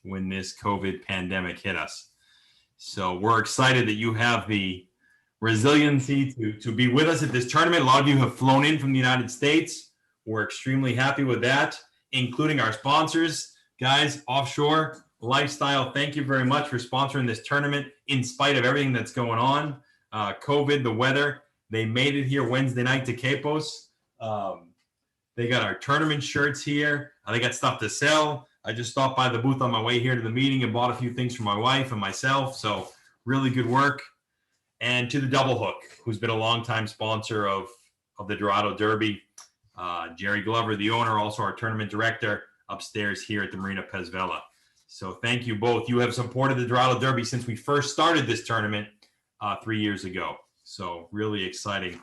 when this COVID pandemic hit us. So we're excited that you have the resiliency to be with us at this tournament. A lot of you have flown in from the United States. We're extremely happy with that, including our sponsors. Guys, Offshore Lifestyle, thank you very much for sponsoring this tournament in spite of everything that's going on. COVID, the weather, they made it here Wednesday night to Capos. They got our tournament shirts here. They got stuff to sell. I just stopped by the booth on my way here to the meeting and bought a few things for my wife and myself. So really good work. And to the Double Hook, who's been a longtime sponsor of the Dorado Derby. Jerry Glover, the owner, also our tournament director upstairs here at the Marina Pez Vela. So thank you both. You have supported the Dorado Derby since we first started this tournament 3 years ago. So really exciting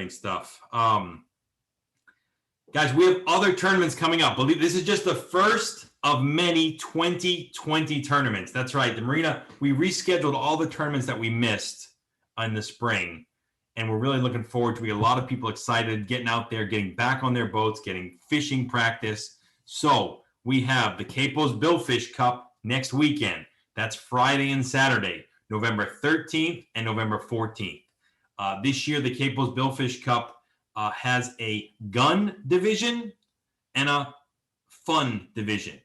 stuff. Guys, we have other tournaments coming up. Believe this is just the first of many 2020 tournaments. That's right. The Marina, we rescheduled all the tournaments that we missed in the spring. And we're really looking forward to it. A lot of people excited, getting out there, getting back on their boats, getting fishing practice. So we have the Capos Billfish Cup next weekend. That's Friday and Saturday, November 13th and November 14th. This year, the Capos Billfish Cup has a gun division and a fun division.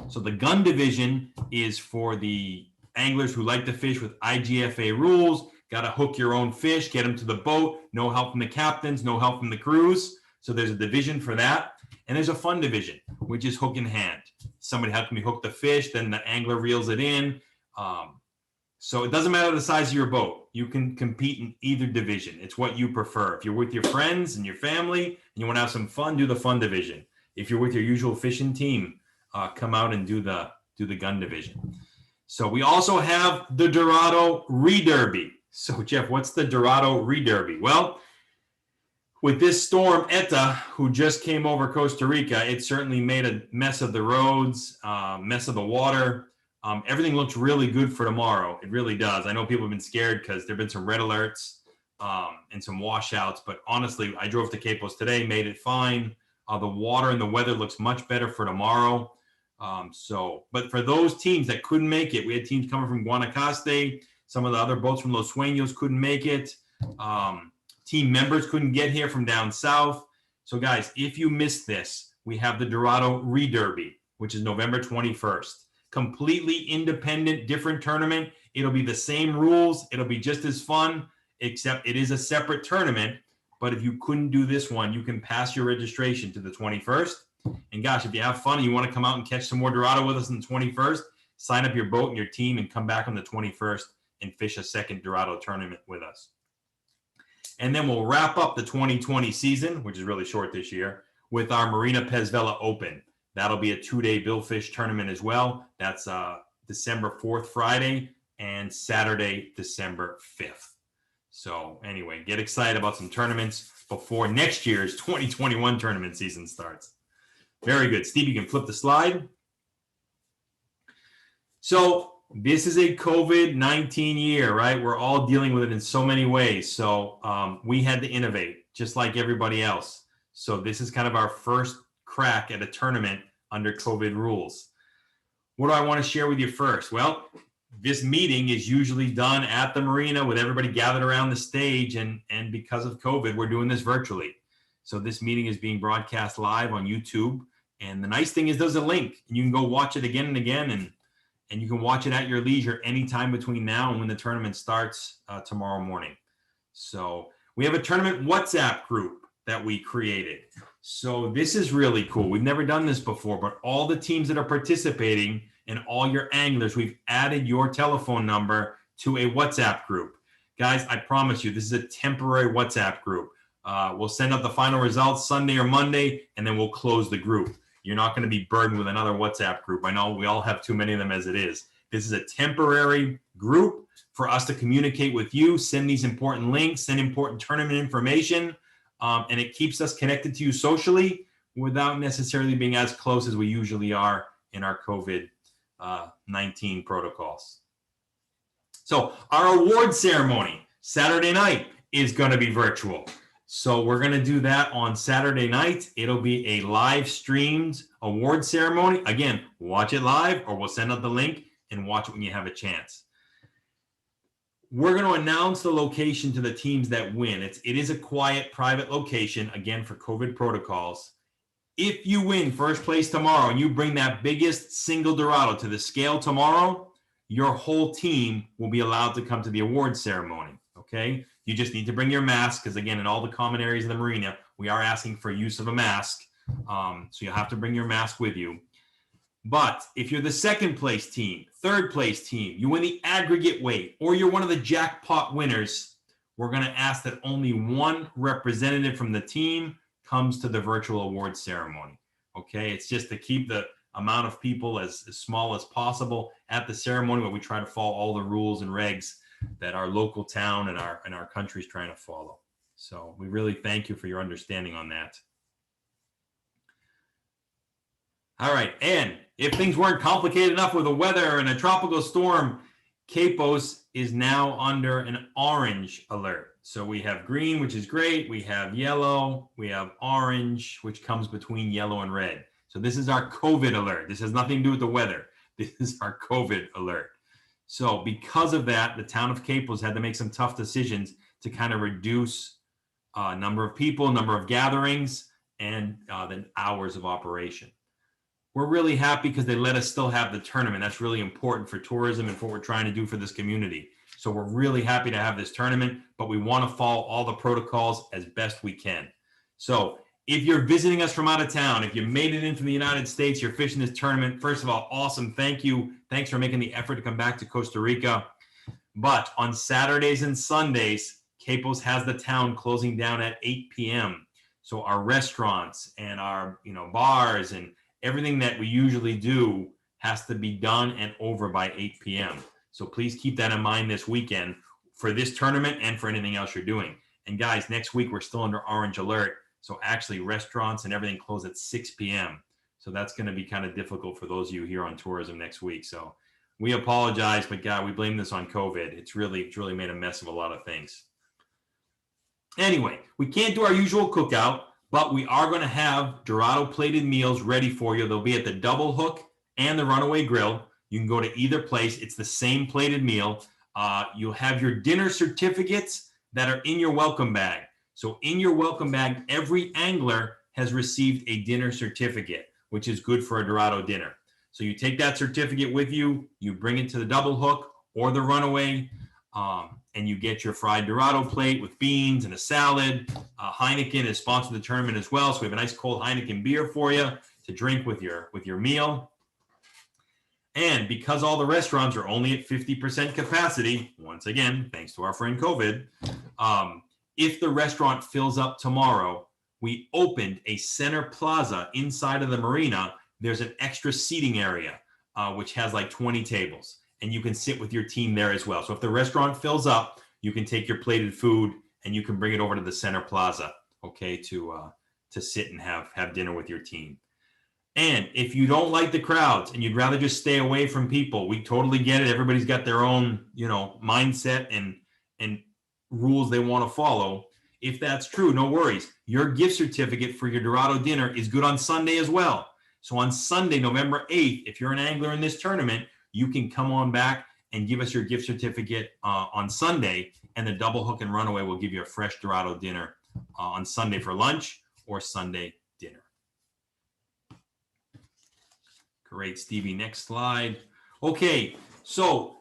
So the gun division is for the anglers who like to fish with IGFA rules. Got to hook your own fish, get them to the boat. No help from the captains, no help from the crews. So there's a division for that. And there's a fun division, which is hook in hand. Somebody helps me hook the fish, then the angler reels it in. So it doesn't matter the size of your boat. You can compete in either division. It's what you prefer. If you're with your friends and your family and you want to have some fun, do the fun division. If you're with your usual fishing team, come out and do the gun division. So we also have the Dorado Re-Derby. So Jeff, what's the Dorado Re-Derby? Well, with this storm Eta, who just came over Costa Rica, it certainly made a mess of the roads, mess of the water. Everything looks really good for tomorrow. It really does. I know people have been scared because there have been some red alerts and some washouts. But honestly, I drove to Capos today, made it fine. The water and the weather looks much better for tomorrow. But for those teams that couldn't make it, we had teams coming from Guanacaste. Some of the other boats from Los Sueños couldn't make it. Team members couldn't get here from down south. So guys, if you missed this, we have the Dorado Re-Derby, which is November 21st. Completely independent, different tournament. It'll be the same rules. It'll be just as fun, except it is a separate tournament. But if you couldn't do this one, you can pass your registration to the 21st. And gosh, if you have fun and you want to come out and catch some more Dorado with us on the 21st, sign up your boat and your team and come back on the 21st and fish a second Dorado tournament with us. And then we'll wrap up the 2020 season, which is really short this year, with our Marina Pez Vela Open. That'll be a 2-day billfish tournament as well. That's December 4th, Friday, and Saturday, December 5th. So anyway, get excited about some tournaments before next year's 2021 tournament season starts. Very good. Steve, you can flip the slide. So this is a COVID-19 year, right? We're all dealing with it in so many ways. So we had to innovate just like everybody else. So this is kind of our first crack at a tournament under COVID rules. What do I want to share with you first? Well, this meeting is usually done at the marina with everybody gathered around the stage. And because of COVID, we're doing this virtually. So this meeting is being broadcast live on YouTube. And the nice thing is there's a link and you can go watch it again and again. And you can watch it at your leisure anytime between now and when the tournament starts tomorrow morning. So we have a tournament WhatsApp group that we created. So this is really cool. We've never done this before, but all the teams that are participating and all your anglers, we've added your telephone number to a WhatsApp group. Guys, I promise you, this is a temporary WhatsApp group. We'll send out the final results Sunday or Monday, and then we'll close the group. You're not going to be burdened with another WhatsApp group. I know we all have too many of them as it is. This is a temporary group for us to communicate with you, send these important links, send important tournament information, and it keeps us connected to you socially without necessarily being as close as we usually are in our COVID-19 protocols. So our award ceremony Saturday night is going to be virtual. So we're going to do that on Saturday night. It'll be a live streamed award ceremony. Again, watch it live, or we'll send out the link and watch it when you have a chance. We're going to announce the location to the teams that win. It is a quiet, private location, again, for COVID protocols. If you win first place tomorrow and you bring that biggest single Dorado to the scale tomorrow, your whole team will be allowed to come to the award ceremony, okay? You just need to bring your mask, because again, in all the common areas of the marina, we are asking for use of a mask. So you'll have to bring your mask with you. But if you're the second place team, third place team, you win the aggregate weight, or you're one of the jackpot winners, we're going to ask that only one representative from the team comes to the virtual award ceremony. Okay, it's just to keep the amount of people as small as possible at the ceremony, but we try to follow all the rules and regs that our local town and our country is trying to follow. So we really thank you for your understanding on that. All right, and if things weren't complicated enough with the weather and a tropical storm, Capos is now under an orange alert. So we have green, which is great. We have yellow. We have orange, which comes between yellow and red. So this is our COVID alert. This has nothing to do with the weather. This is our COVID alert. So because of that, the town of Capos had to make some tough decisions to kind of reduce number of people, number of gatherings, and the hours of operation. We're really happy because they let us still have the tournament. That's really important for tourism and for what we're trying to do for this community. So we're really happy to have this tournament, but we want to follow all the protocols as best we can. So if you're visiting us from out of town, if you made it in from the United States, you're fishing this tournament, first of all, awesome. Thank you. Thanks for making the effort to come back to Costa Rica. But on Saturdays and Sundays, Capos has the town closing down at 8 p.m. So our restaurants and our bars and everything that we usually do has to be done and over by 8 p.m. So please keep that in mind this weekend for this tournament and for anything else you're doing. And guys, next week we're still under orange alert. So actually restaurants and everything close at 6 p.m. So that's going to be kind of difficult for those of you here on tourism next week. So we apologize, but God, we blame this on COVID. It's really made a mess of a lot of things. Anyway, we can't do our usual cookout, but we are going to have Dorado plated meals ready for you. They'll be at the Double Hook and the Runaway Grill. You can go to either place. It's the same plated meal. You'll have your dinner certificates that are in your welcome bag. So in your welcome bag, every angler has received a dinner certificate, which is good for a Dorado dinner. So you take that certificate with you, you bring it to the Double Hook or the Runaway, and you get your fried Dorado plate with beans and a salad. Heineken has sponsored the tournament as well, so we have a nice cold Heineken beer for you to drink with your meal. And because all the restaurants are only at 50% capacity, once again, thanks to our friend COVID, if the restaurant fills up tomorrow, we opened a center plaza inside of the marina. There's an extra seating area, which has like 20 tables. And you can sit with your team there as well. So if the restaurant fills up, you can take your plated food and you can bring it over to the center plaza, okay, to sit and have dinner with your team. And if you don't like the crowds and you'd rather just stay away from people, we totally get it. Everybody's got their own, mindset and rules they want to follow. If that's true, no worries. Your gift certificate for your Dorado dinner is good on Sunday as well. So on Sunday, November 8th, if you're an angler in this tournament, you can come on back and give us your gift certificate on Sunday, and the Double Hook and Runaway will give you a fresh Dorado dinner on Sunday for lunch or Sunday dinner. Great, Stevie. Next slide. Okay, so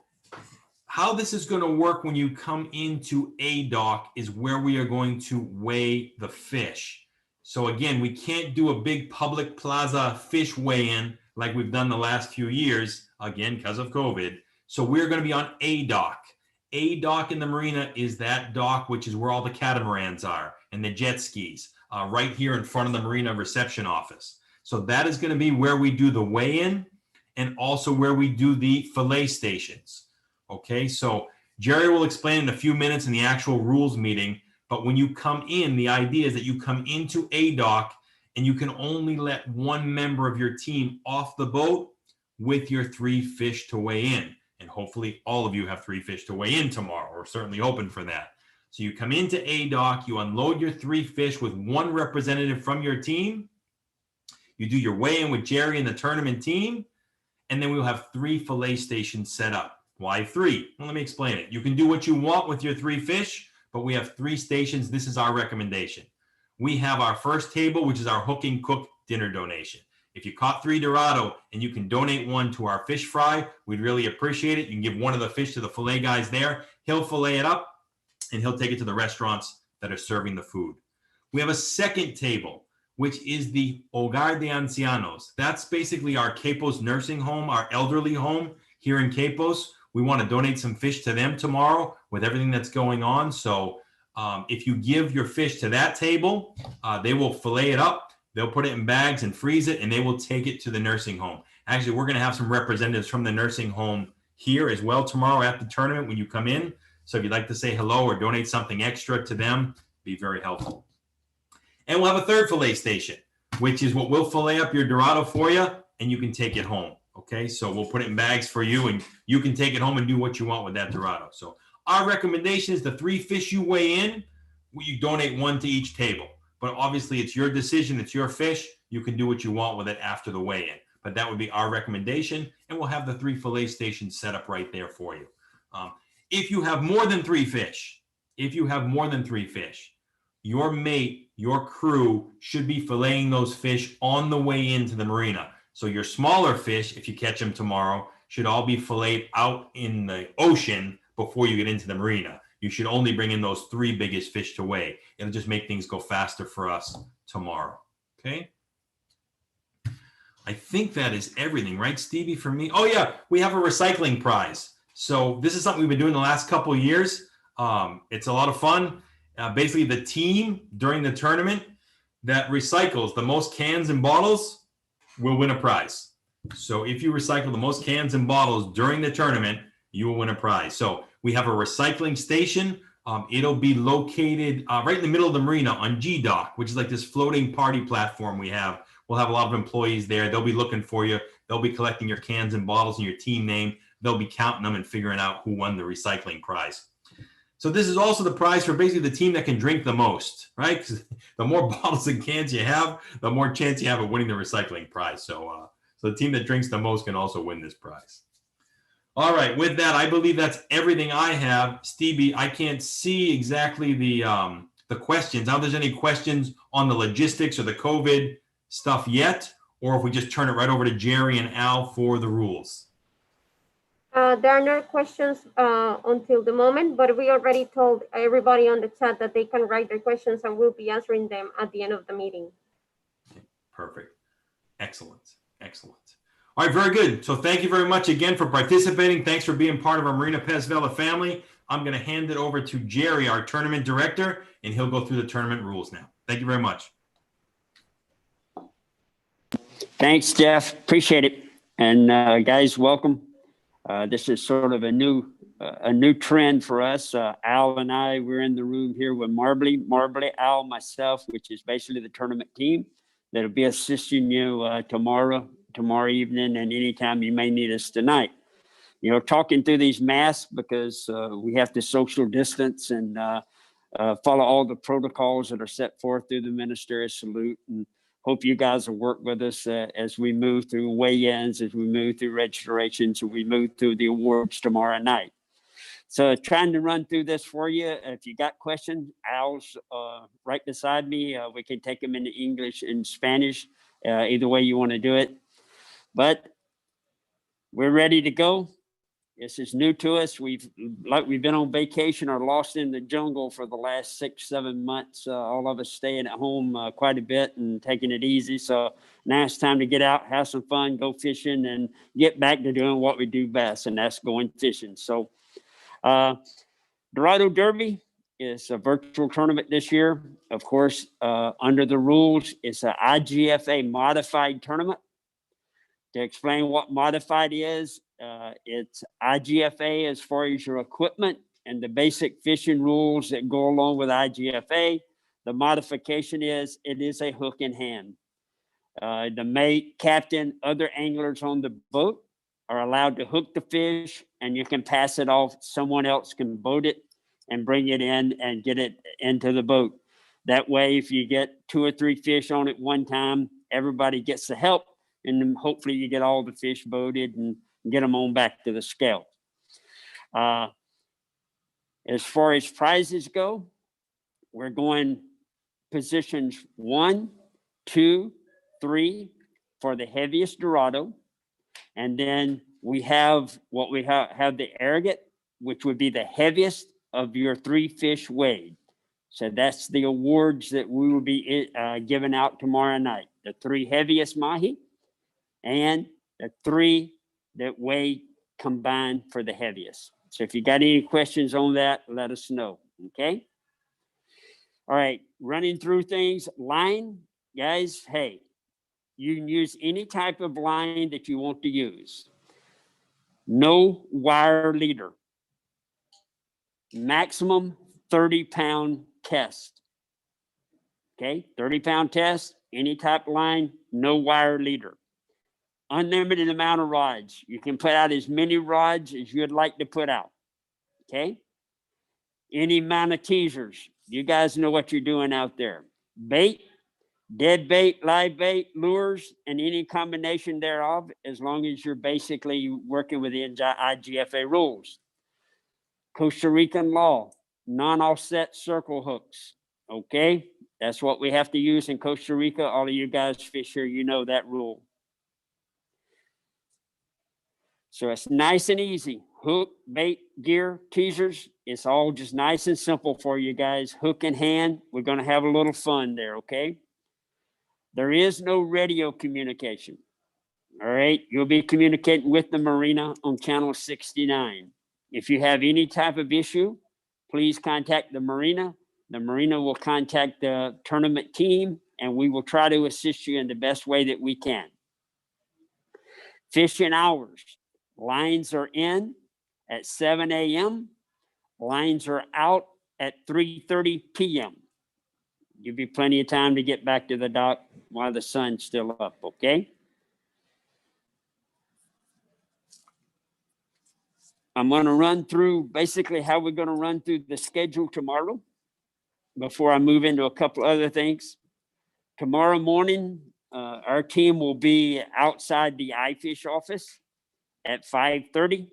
how this is going to work when you come into a dock is where we are going to weigh the fish. So again, we can't do a big public plaza fish weigh-in like we've done the last few years, again, because of COVID. So we're going to be on a dock. A dock in the marina is that dock, which is where all the catamarans are and the jet skis, right here in front of the marina reception office. So that is going to be where we do the weigh-in and also where we do the fillet stations. Okay, so Jerry will explain in a few minutes in the actual rules meeting, but when you come in, the idea is that you come into a dock and you can only let one member of your team off the boat with your 3 fish to weigh in. And hopefully all of you have 3 fish to weigh in tomorrow. We're certainly hoping for that. So you come into A dock, you unload your 3 fish with 1 representative from your team. You do your weigh-in with Jerry and the tournament team, and then we'll have 3 fillet stations set up. Why 3? Well, let me explain it. You can do what you want with your 3 fish, but we have 3 stations. This is our recommendation. We have our first table, which is our hook and cook dinner donation. If you caught 3 Dorado and you can donate 1 to our fish fry, we'd really appreciate it. You can give 1 of the fish to the fillet guys there. He'll fillet it up and he'll take it to the restaurants that are serving the food. We have a second table, which is the Hogar de Ancianos. That's basically our Quepos nursing home, our elderly home here in Quepos. We want to donate some fish to them tomorrow with everything that's going on. So if you give your fish to that table, they will fillet it up. They'll put it in bags and freeze it, and they will take it to the nursing home. Actually, we're going to have some representatives from the nursing home here as well tomorrow at the tournament when you come in. So if you'd like to say hello or donate something extra to them, be very helpful. And we'll have a third fillet station, which is what we'll fillet up your Dorado for you, and you can take it home. Okay, so we'll put it in bags for you, and you can take it home and do what you want with that Dorado. So our recommendation is the 3 fish you weigh in, you donate 1 to each table. But obviously, it's your decision. It's your fish. You can do what you want with it after the weigh-in. But that would be our recommendation, and we'll have the 3 fillet stations set up right there for you. If you have more than 3 fish, your mate, your crew should be filleting those fish on the way into the marina. So your smaller fish, if you catch them tomorrow, should all be filleted out in the ocean before you get into the marina. You should only bring in those 3 biggest fish to weigh. It'll just make things go faster for us tomorrow. Okay. I think that is everything, right, Stevie, for me? Oh, yeah, we have a recycling prize. So this is something we've been doing the last couple of years. It's a lot of fun. Basically, the team during the tournament that recycles the most cans and bottles will win a prize. So if you recycle the most cans and bottles during the tournament, you will win a prize. So we have a recycling station. It'll be located right in the middle of the marina on G Dock, which is like this floating party platform we have. We'll have a lot of employees there. They'll be looking for you. They'll be collecting your cans and bottles and your team name. They'll be counting them and figuring out who won the recycling prize. So this is also the prize for basically the team that can drink the most, right? Because the more bottles and cans you have, the more chance you have of winning the recycling prize. So the team that drinks the most can also win this prize. All right, with that, I believe that's everything I have. Stevie, I can't see exactly the questions. I don't know if there's any questions on the logistics or the COVID stuff yet, or if we just turn it right over to Jerry and Al for the rules. There are no questions until the moment, but we already told everybody on the chat that they can write their questions and we'll be answering them at the end of the meeting. Okay, perfect. Excellent. Excellent. All right, very good. So thank you very much again for participating. Thanks for being part of our Marina Pez Vela family. I'm going to hand it over to Jerry, our tournament director, and he'll go through the tournament rules now. Thank you very much. Thanks, Jeff. Appreciate it. And guys, welcome. This is sort of a new trend for us. Al and I, we're in the room here with Marbly, Al, myself, which is basically the tournament team that'll be assisting you tomorrow evening, and anytime you may need us tonight. You know, talking through these masks because we have to social distance and follow all the protocols that are set forth through the ministerial salute, and hope you guys will work with us as we move through weigh-ins, as we move through registrations, and we move through the awards tomorrow night. So trying to run through this for you. If you got questions, Al's right beside me. We can take them into English and Spanish, either way you want to do it. But we're ready to go. This is new to us. We've been on vacation or lost in the jungle for the last 6-7 months. All of us staying at home quite a bit and taking it easy. So now it's time to get out, have some fun, go fishing, and get back to doing what we do best, and that's going fishing. So Dorado Derby is a virtual tournament this year. Of course, under the rules, it's an IGFA modified tournament. To explain what modified is, it's IGFA as far as your equipment and the basic fishing rules that go along with IGFA. The modification is it is a hook in hand. The mate, captain, other anglers on the boat are allowed to hook the fish, and you can pass it off. Someone else can boat it, and bring it in and get it into the boat. That way, if you get 2 or 3 fish on at one time, everybody gets the help, and then hopefully you get all the fish boated and get them on back to the scale. As far as prizes go, we're going positions 1, 2, 3 for the heaviest Dorado. And then we have what we have the Arrogant, which would be the heaviest of your 3 fish weighed. So that's the awards that we will be giving out tomorrow night. The 3 heaviest mahi and the 3 that weigh combined for the heaviest. So if you got any questions on that, let us know, okay? All right, running through things. Line, guys, hey, you can use any type of line that you want to use. No wire leader. Maximum 30-pound test. Okay, 30-pound test, any type of line, no wire leader. Unlimited amount of rods. You can put out as many rods as you'd like to put out. Okay, any amount of teasers. You guys know what you're doing out there. Bait, dead bait, live bait, lures, and any combination thereof, as long as you're basically working with the IGFA rules. Costa Rican law, non-offset circle hooks. Okay, that's what we have to use in Costa Rica. All of you guys fish here, you know that rule. So it's nice and easy. Hook, bait, gear, teasers. It's all just nice and simple for you guys. Hook in hand. We're going to have a little fun there, okay? There is no radio communication. All right, you'll be communicating with the marina on channel 69. If you have any type of issue, please contact the marina. The marina will contact the tournament team, and we will try to assist you in the best way that we can. Fishing hours. Lines are in at 7 a.m. Lines are out at 3:30 p.m. Give you plenty of time to get back to the dock while the sun's still up, okay? I'm going to run through basically how we're going to run through the schedule tomorrow before I move into a couple other things. Tomorrow morning, our team will be outside the iFish office at 5:30.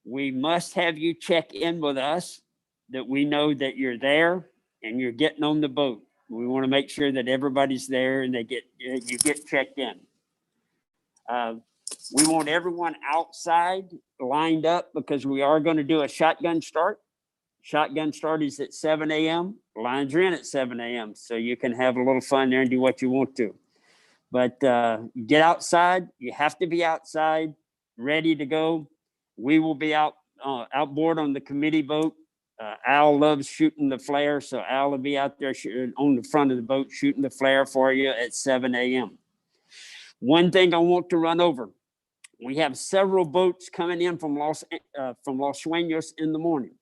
We must have you check in with us that we know that you're there and you're getting on the boat. We want to make sure that everybody's there and you get checked in. We want everyone outside lined up because we are going to do a shotgun start. Shotgun start is at 7 a.m. Lines are in at 7 a.m. So you can have a little fun there and do what you want to. But get outside. You have to be outside, ready to go. We will be outboard on the committee boat. Al loves shooting the flare, so Al will be out there on the front of the boat shooting the flare for you at 7 a.m. One thing I want to run over. We have several boats coming in from Los Sueños in the morning.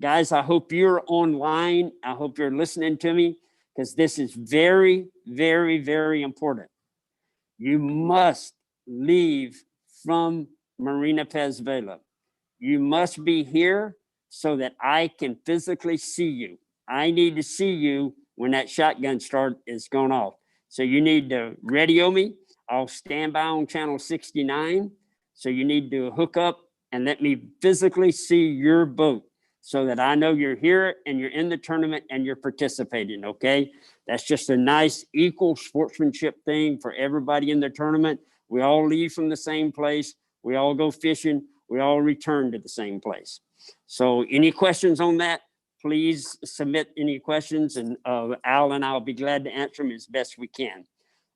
Guys, I hope you're online. I hope you're listening to me because this is very, very, very important. You must leave from Marina Pez Vela. You must be here so that I can physically see you. I need to see you when that shotgun start is going off. So you need to radio me. I'll stand by on channel 69. So you need to hook up and let me physically see your boat so that I know you're here and you're in the tournament and you're participating, okay? That's just a nice equal sportsmanship thing for everybody in the tournament. We all leave from the same place. We all go fishing. We all return to the same place. So any questions on that, please submit any questions and Al and I'll be glad to answer them as best we can.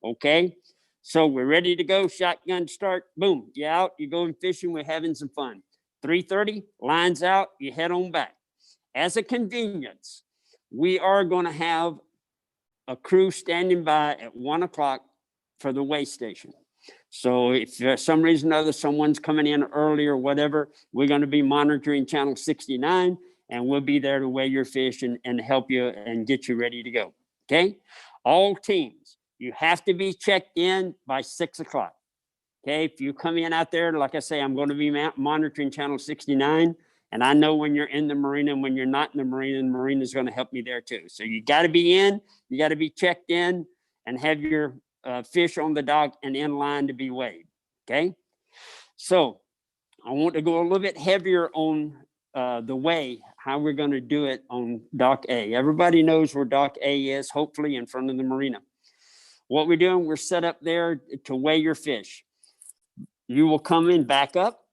Okay, so we're ready to go. Shotgun start, boom, you're out, you're going fishing, we're having some fun. 3:30, lines out, you head on back. As a convenience, we are going to have a crew standing by at 1 o'clock for the weigh station. So if for some reason or other someone's coming in early or whatever, we're going to be monitoring channel 69 and we'll be there to weigh your fish and help you and get you ready to go. Okay. All teams, you have to be checked in by 6 o'clock. Okay. If you come in out there, like I say, I'm going to be monitoring channel 69. And I know when you're in the marina and when you're not in the marina is going to help me there too. So you got to be in, you got to be checked in and have your fish on the dock and in line to be weighed. Okay. So I want to go a little bit heavier on the weigh, how we're going to do it on dock A. Everybody knows where dock A is, hopefully in front of the marina. What we're doing, we're set up there to weigh your fish. You will come in, back up,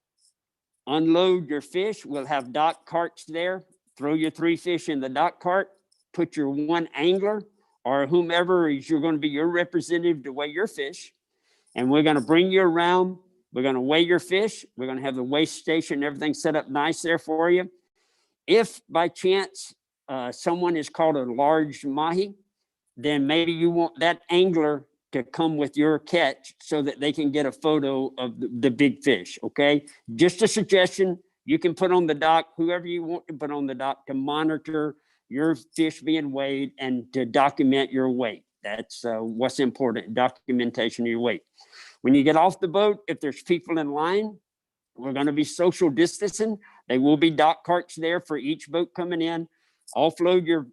unload your fish. We'll have dock carts there. Throw your 3 fish in the dock cart. Put your 1 angler or whomever is you're going to be your representative to weigh your fish. And we're going to bring you around. We're going to weigh your fish. We're going to have the weigh station, everything set up nice there for you. If by chance someone is caught a large mahi, then maybe you want that angler to come with your catch so that they can get a photo of the big fish, okay? Just a suggestion. You can put on the dock, whoever you want to put on the dock to monitor your fish being weighed and to document your weight. That's what's important, documentation of your weight. When you get off the boat, if there's people in line, we're going to be social distancing. There will be dock carts there for each boat coming in. Offload your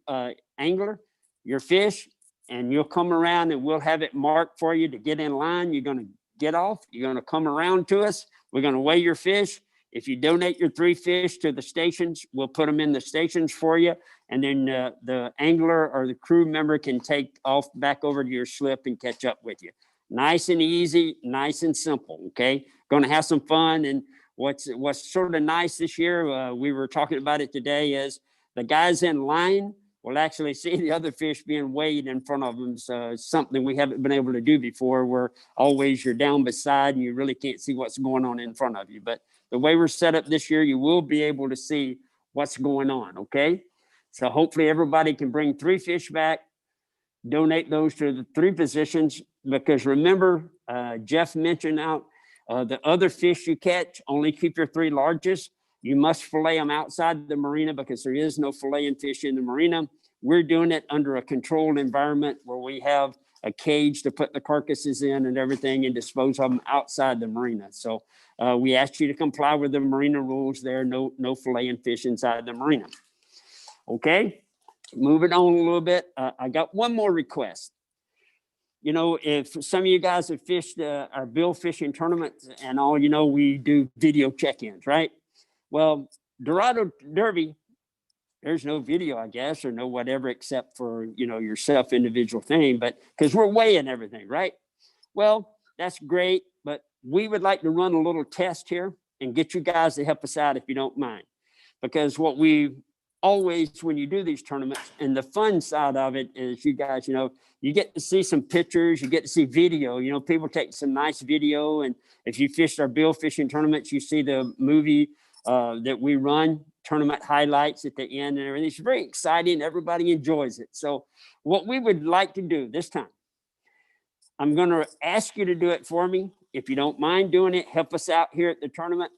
angler, your fish, and you'll come around and we'll have it marked for you to get in line. You're going to get off. You're going to come around to us. We're going to weigh your fish. If you donate your 3 fish to the stations, we'll put them in the stations for you. And then the angler or the crew member can take off back over to your slip and catch up with you. Nice and easy, nice and simple, okay? Going to have some fun. And what's sort of nice this year, we were talking about it today, is the guys in line will actually see the other fish being weighed in front of them. So something we haven't been able to do before, where always you're down beside and you really can't see what's going on in front of you. But the way we're set up this year, you will be able to see what's going on, okay? So hopefully everybody can bring 3 fish back, donate those to the 3 positions, because remember, Jeff mentioned out the other fish you catch, only keep your 3 largest. You must fillet them outside the marina because there is no filleting fish in the marina. We're doing it under a controlled environment where we have a cage to put the carcasses in and everything and dispose of them outside the marina. So we ask you to comply with the marina rules there. No filleting fish inside the marina. Okay, moving on a little bit. I got one more request. You know, if some of you guys have fished our bill fishing tournaments and all, you know, we do video check-ins, right? Well, Dorado Derby, there's no video, I guess, or no whatever, except for, you know, yourself individual thing, but because we're weighing everything, right? Well, that's great, but we would like to run a little test here and get you guys to help us out if you don't mind. Because what we always, when you do these tournaments, and the fun side of it is you guys, you know, you get to see some pictures, you get to see video, you know, people take some nice video. And if you fished our bill fishing tournaments, you see the movie that we run, tournament highlights at the end and everything. It's very exciting. Everybody enjoys it. So what we would like to do this time, I'm going to ask you to do it for me. If you don't mind doing it, help us out here at the tournament.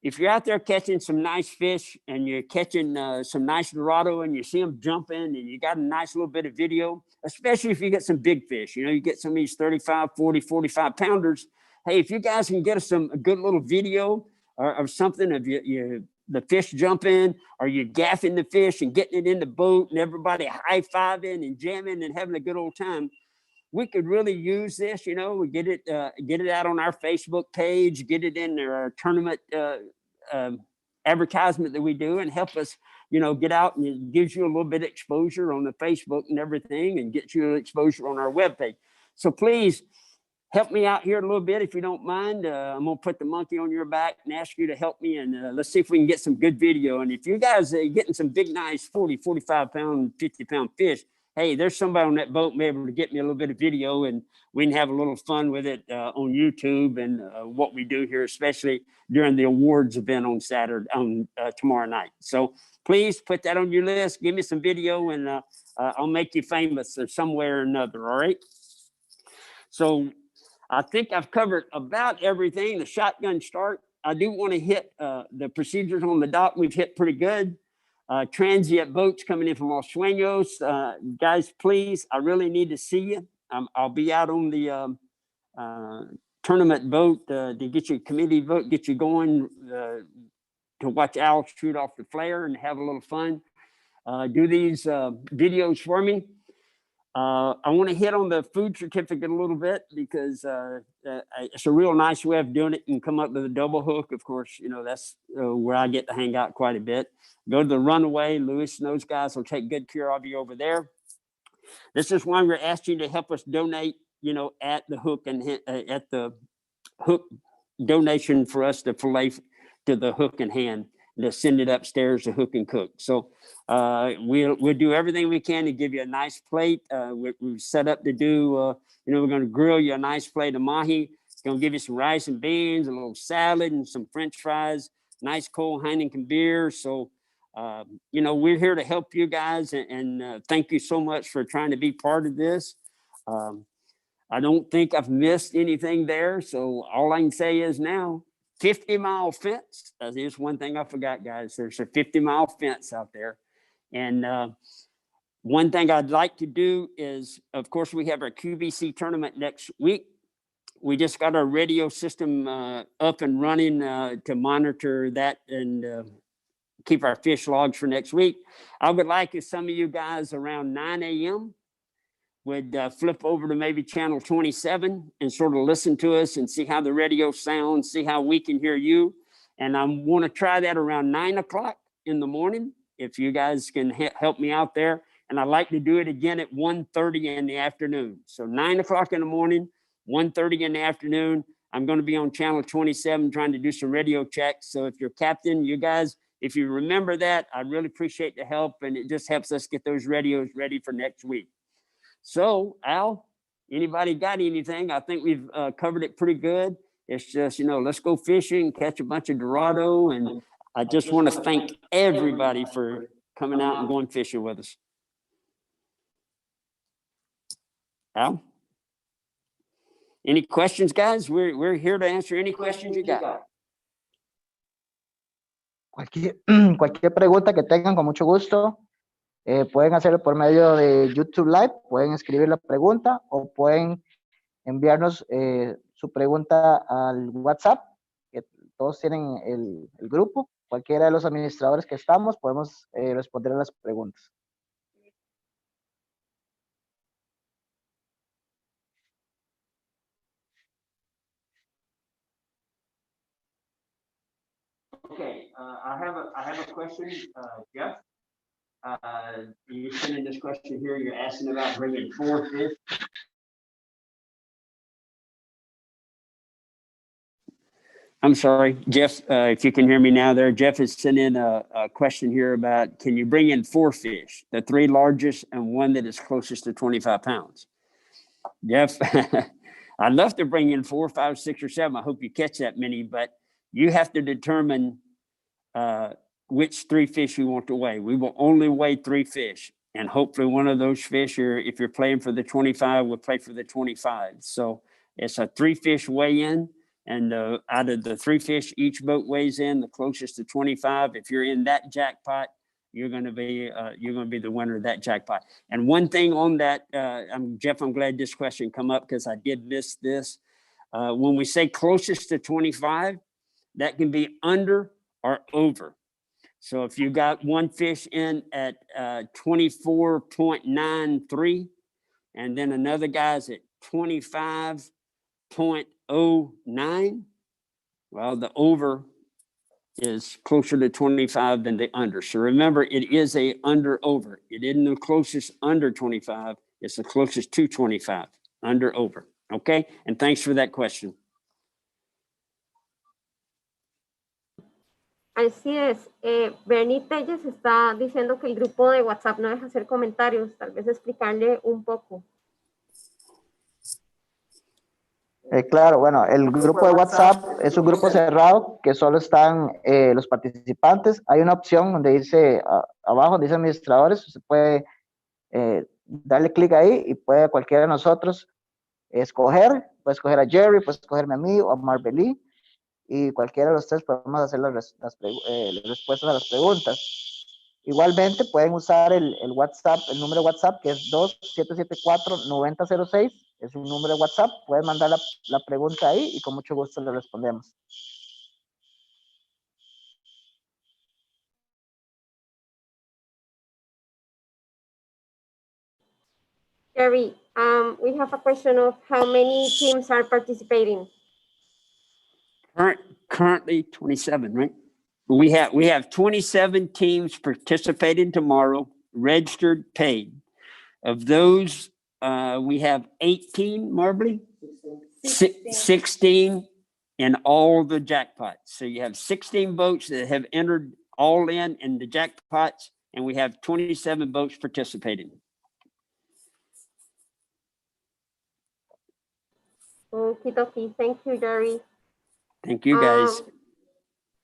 If you're out there catching some nice fish and you're catching some nice Dorado and you see them jumping and you got a nice little bit of video, especially if you get some big fish, you know, you get some of these 35, 40, 45 pounders. Hey, if you guys can get us a good little video or something of the fish jumping, or you gaffing the fish and getting it in the boat and everybody high-fiving and jamming and having a good old time, we could really use this. You know, we get it out on our Facebook page, get it in our tournament advertisement that we do, and help us, you know, get out, and it gives you a little bit of exposure on the Facebook and everything, and gets you exposure on our webpage. So please help me out here a little bit if you don't mind. I'm gonna put the monkey on your back and ask you to help me, and let's see if we can get some good video. And if you guys are getting some big, nice 40, 45 pound, 50 pound fish, hey, there's somebody on that boat may be able to get me a little bit of video, and we can have a little fun with it on YouTube and what we do here, especially during the awards event on Saturday, tomorrow night. So please put that on your list. Give me some video, and I'll make you famous somewhere or another. All right. So I think I've covered about everything. The shotgun start. I do want to hit the procedures on the dock. We've hit pretty good. Transient boats coming in from Los Sueños. Guys, please, I really need to see you. I'll be out on the tournament boat to get your committee vote, get you going watch Al shoot off the flare and have a little fun. Do these videos for me. I want to hit on the food certificate a little bit because it's a real nice way of doing it. You can come up with a double hook. Of course, you know, that's where I get to hang out quite a bit. Go to the Runaway. Lewis and those guys will take good care of you over there. This is why we're asking you to help us donate, you know, at the hook and at the hook donation for us to fillet to the hook and hand to send it upstairs to hook and cook. So we'll do everything we can to give you a nice plate. We're set up to do, you know, we're going to grill you a nice plate of mahi. It's going to give you some rice and beans, a little salad and some French fries, nice cold Heineken beer. So, you know, we're here to help you guys and thank you so much for trying to be part of this. I don't think I've missed anything there. So all I can say is now 50-mile fence. That is one thing I forgot, guys. There's a 50-mile fence out there. And one thing I'd like to do is, of course, we have our QVC tournament next week. We just got our radio system up and running to monitor that and keep our fish logs for next week. I would like if some of you guys around 9 a.m. would flip over to maybe channel 27 and sort of listen to us and see how the radio sounds, see how we can hear you. And I want to try that around 9 o'clock in the morning, if you guys can help me out there. And I'd like to do it again at 1:30 in the afternoon. So 9 o'clock in the morning, 1:30 in the afternoon. I'm going to be on channel 27 trying to do some radio checks. So if you're captain, you guys, if you remember that, I really appreciate the help. And it just helps us get those radios ready for next week. So, Al, anybody got anything? I think we've covered it pretty good. It's just, you know, let's go fishing, catch a bunch of Dorado. And I just want to thank everybody for coming out and going fishing with us. Al? Any questions, guys? We're here to answer any questions you got. Cualquier pregunta que tengan, con mucho gusto. Pueden hacerlo por medio de YouTube Live, pueden escribir la pregunta o pueden enviarnos su pregunta al WhatsApp, que todos tienen el grupo. Cualquiera de los administradores que estamos, podemos responder a las preguntas. Okay, I have a question, Jeff. You're sending this question here. You're asking about bringing 4 fish. I'm sorry, Jeff, if you can hear me now there. Jeff has sent in a question here about, can you bring in 4 fish, the 3 largest and one that is closest to 25 pounds? Jeff, I'd love to bring in 4, 5, 6, or 7. I hope you catch that many, but you have to determine which 3 fish you want to weigh. We will only weigh 3 fish. And hopefully one of those fish, if you're playing for the 25, will play for the 25. So it's a 3 fish weigh in. And out of the 3 fish, each boat weighs in the closest to 25. If you're in that jackpot, you're going to be the winner of that jackpot. And one thing on that, Jeff, I'm glad this question come up because I did miss this. When we say closest to 25, that can be under or over. So if you got one fish in at 24.93 and then another guy's at 25.09, well, the over is closer to 25 than the under. So remember, it is a under over. It isn't the closest under 25. It's the closest to 25, under over. Okay. And thanks for that question. Así es. Bernie Telles está diciendo que el grupo de WhatsApp no deja hacer comentarios. Tal vez explicarle un poco. Claro, bueno, el grupo de WhatsApp es un grupo cerrado que solo están los participantes. Hay una opción donde dice, abajo dice administradores, usted puede darle clic ahí y puede cualquiera de nosotros escoger, puede escoger a Jerry, puede escogerme a mí o a Marbelí, y cualquiera de los 3 podemos hacer las respuestas a las preguntas. Igualmente pueden usar el WhatsApp, el número de WhatsApp que es 2774-9006, es un número de WhatsApp, pueden mandar la pregunta ahí y con mucho gusto le respondemos. Gary, we have a question of how many teams are participating. Currently 27, right? We have 27 teams participating tomorrow, registered, paid. Of those, we have 18, Marbly? 16 in all the jackpots. So you have 16 boats that have entered all in the jackpots, and we have 27 boats participating. Okie dokie. Thank you, Gary. Thank you, guys.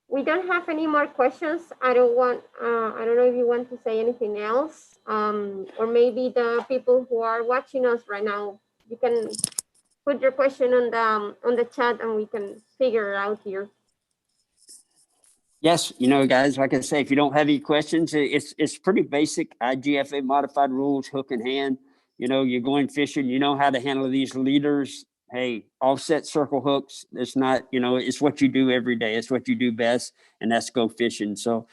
We don't have any more questions. I don't know if you want to say anything else. Or maybe the people who are watching us right now, you can put your question on the chat and we can figure it out here. Yes, guys, like I say, if you don't have any questions, it's pretty basic IGFA modified rules, hook and hand. You're going fishing, you know how to handle these leaders. Hey, offset circle hooks. It's not, it's what you do every day. It's what you do best, and that's go fishing. So,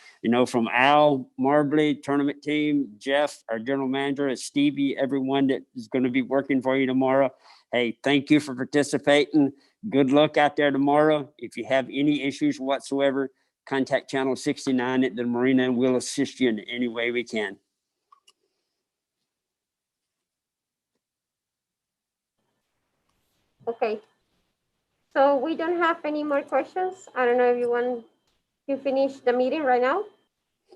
from Al, Marbly, tournament team, Jeff, our general manager, and Stevie, everyone that is going to be working for you tomorrow. Hey, thank you for participating. Good luck out there tomorrow. If you have any issues whatsoever, contact Channel 69 at the marina, and we'll assist you in any way we can. Okay. So we don't have any more questions. I don't know if you want to finish the meeting right now.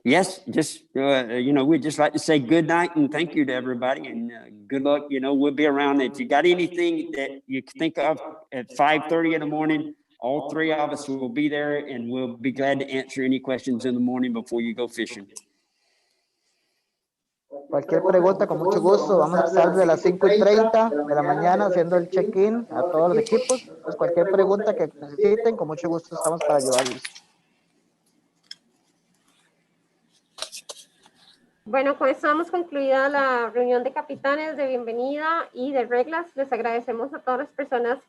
Yes, just, we'd just like to say good night and thank you to everybody, and good luck. We'll be around. If you got anything that you think of at 5:30 in the morning, all three of us will be there, and we'll be glad to answer any questions in the morning before you go fishing. Cualquier pregunta, con mucho gusto. Vamos a estar desde las 5:30 de la mañana haciendo el check-in a todos los equipos. Entonces, cualquier pregunta que necesiten, con mucho gusto estamos para ayudarles. Bueno, con esto hemos concluida la reunión de capitanes de bienvenida y de reglas. Les agradecemos a todas las personas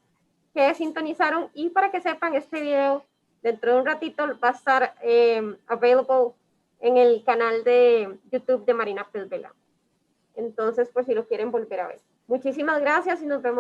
que sintonizaron, y para que sepan, este video dentro de un ratito va a estar available en el canal de YouTube de Marina Pez Vela. Entonces, por si lo quieren volver a ver. Muchísimas gracias y nos vemos.